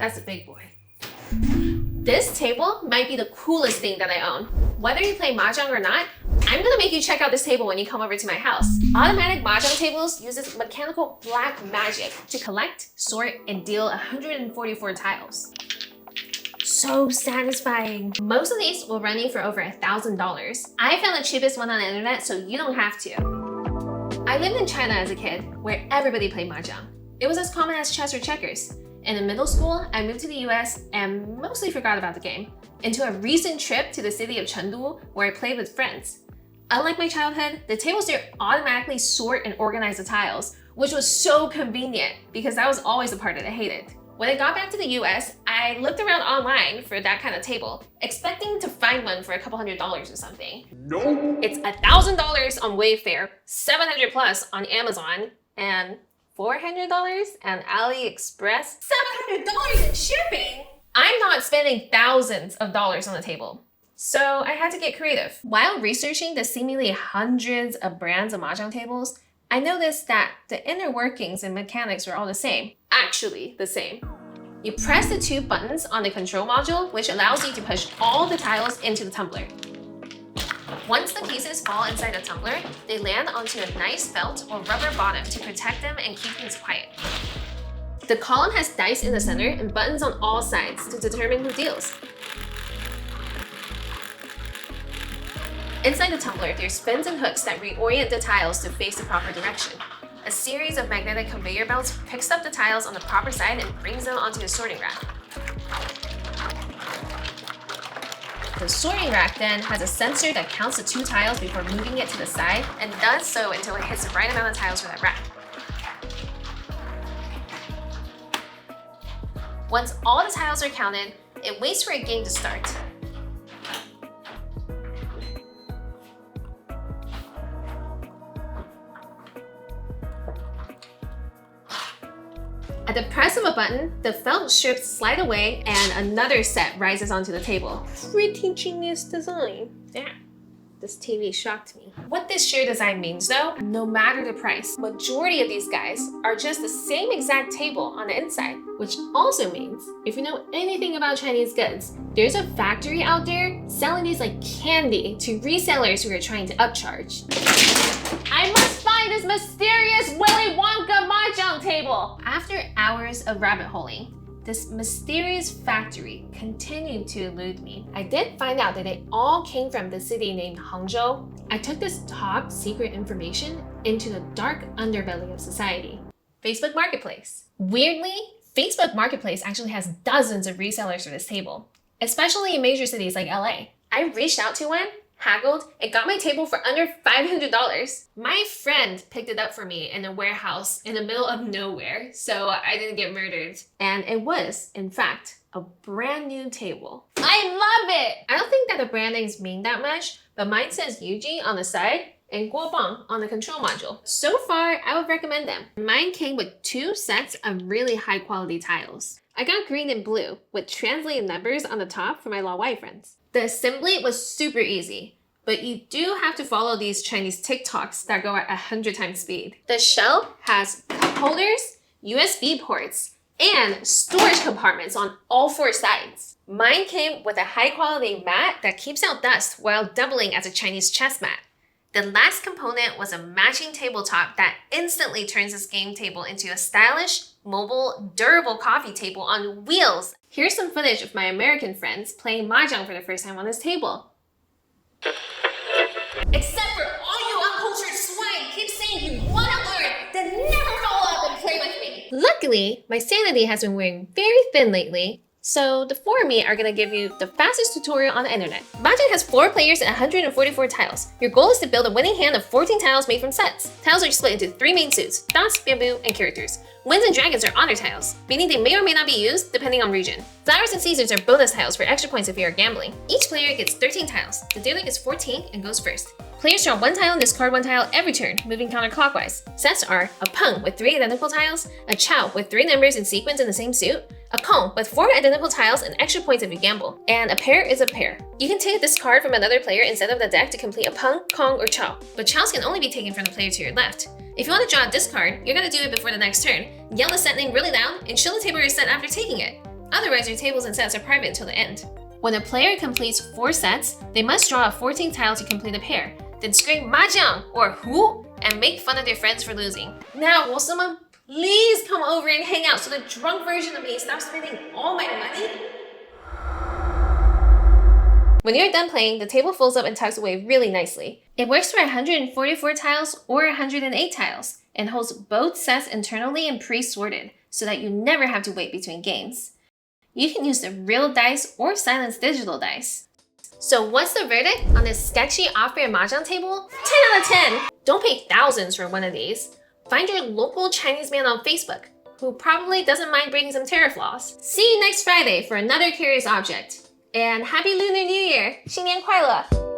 That's a big boy. This table might be the coolest thing that I own. Whether you play Mahjong or not, I'm gonna make you check out this table when you come over to my house. Automatic Mahjong tables uses mechanical black magic to collect, sort, and deal 144 tiles. So satisfying. Most of these will run you for over $1,000. I found the cheapest one on the internet, so you don't have to. I lived in China as a kid, where everybody played Mahjong. It was as common as chess or checkers. And in middle school, I moved to the US and mostly forgot about the game, until a recent trip to the city of Chengdu where I played with friends. Unlike my childhood, the tables there automatically sort and organize the tiles, which was so convenient because that was always the part that I hated. When I got back to the US, I looked around online for that kind of table, expecting to find one for a couple $100s or something. Nope. It's $1,000 on Wayfair, $700 plus on Amazon, and $400 on AliExpress, $700 in shipping! I'm not spending thousands of dollars on the table. So I had to get creative. While researching the seemingly hundreds of brands of Mahjong tables, I noticed that the inner workings and mechanics were all the same. Actually, the same. You press the two buttons on the control module, which allows you to push all the tiles into the tumbler. Once the pieces fall inside the tumbler, they land onto a nice felt or rubber bottom to protect them and keep things quiet. The column has dice in the center and buttons on all sides to determine who deals. Inside the tumbler, there's spins and hooks that reorient the tiles to face the proper direction. A series of magnetic conveyor belts picks up the tiles on the proper side and brings them onto the sorting rack. The sorting rack then has a sensor that counts the two tiles before moving it to the side and does so until it hits the right amount of tiles for that rack. Once all the tiles are counted, it waits for a game to start. At the press of a button, the felt strips slide away and another set rises onto the table. Pretty genius design. Yeah, this TV shocked me. What this sheer design means though, no matter the price, majority of these guys are just the same exact table on the inside, which also means, if you know anything about Chinese goods, there's a factory out there selling these like candy to resellers who are trying to upcharge. I must find this mysterious Willy Wonka Mahjong table! After hours of rabbit holing, this mysterious factory continued to elude me. I did find out that they all came from the city named Hangzhou. I took this top secret information into the dark underbelly of society. Facebook Marketplace. Weirdly, Facebook Marketplace actually has dozens of resellers for this table, especially in major cities like LA. I reached out to one, haggled, and got my table for under $500. My friend picked it up for me in a warehouse in the middle of nowhere, so I didn't get murdered. And it was, in fact, a brand new table. I love it! I don't think that the brand names mean that much, but mine says Yuji on the side and Guobang on the control module. So far, I would recommend them. Mine came with 2 sets of really high quality tiles. I got green and blue with translated numbers on the top for my Lao Wai friends. The assembly was super easy, but you do have to follow these Chinese TikToks that go at 100 times speed. The shell has cup holders, USB ports, and storage compartments on all 4 sides. Mine came with a high quality mat that keeps out dust while doubling as a Chinese chess mat. The last component was a matching tabletop that instantly turns this game table into a stylish, mobile, durable coffee table on wheels. Here's some footage of my American friends playing Mahjong for the first time on this table. Except for all you uncultured swine keep saying you want to learn, then never follow up and play with me. Luckily, my sanity has been wearing very thin lately, so the 4 of me are gonna give you the fastest tutorial on the internet. Mahjong has 4 players and 144 tiles. Your goal is to build a winning hand of 14 tiles made from sets. Tiles are split into 3 main suits: dots, bamboo, and characters. Winds and dragons are honor tiles, meaning they may or may not be used depending on region. Flowers and Caesars are bonus tiles for extra points if you are gambling. Each player gets 13 tiles. The dealer gets 14 and goes first. Players draw 1 tile and discard 1 tile every turn, moving counterclockwise. Sets are a peng with 3 identical tiles, a chow with 3 numbers in sequence in the same suit, a kong with 4 identical tiles and extra points if you gamble, and a pair is a pair. You can take this card from another player instead of the deck to complete a peng, kong, or chow, but chows can only be taken from the player to your left. If you want to draw a discard, you're gonna do it before the next turn, yell the set name really loud, and show the table your set after taking it. Otherwise, your tables and sets are private until the end. When a player completes 4 sets, they must draw a 14th tile to complete a pair, then scream Mahjong or Hu and make fun of their friends for losing. Now, will someone please come over and hang out so the drunk version of me stops spending all my money? When you're done playing, the table folds up and tucks away really nicely. It works for 144 tiles or 108 tiles and holds both sets internally and pre-sorted so that you never have to wait between games. You can use the real dice or silenced digital dice. So what's the verdict on this sketchy off-brand Mahjong table? 10 out of 10! Don't pay thousands for one of these. Find your local Chinese man on Facebook, who probably doesn't mind breaking some teraflops. See you next Friday for another curious object. And Happy Lunar New Year! 新年快乐!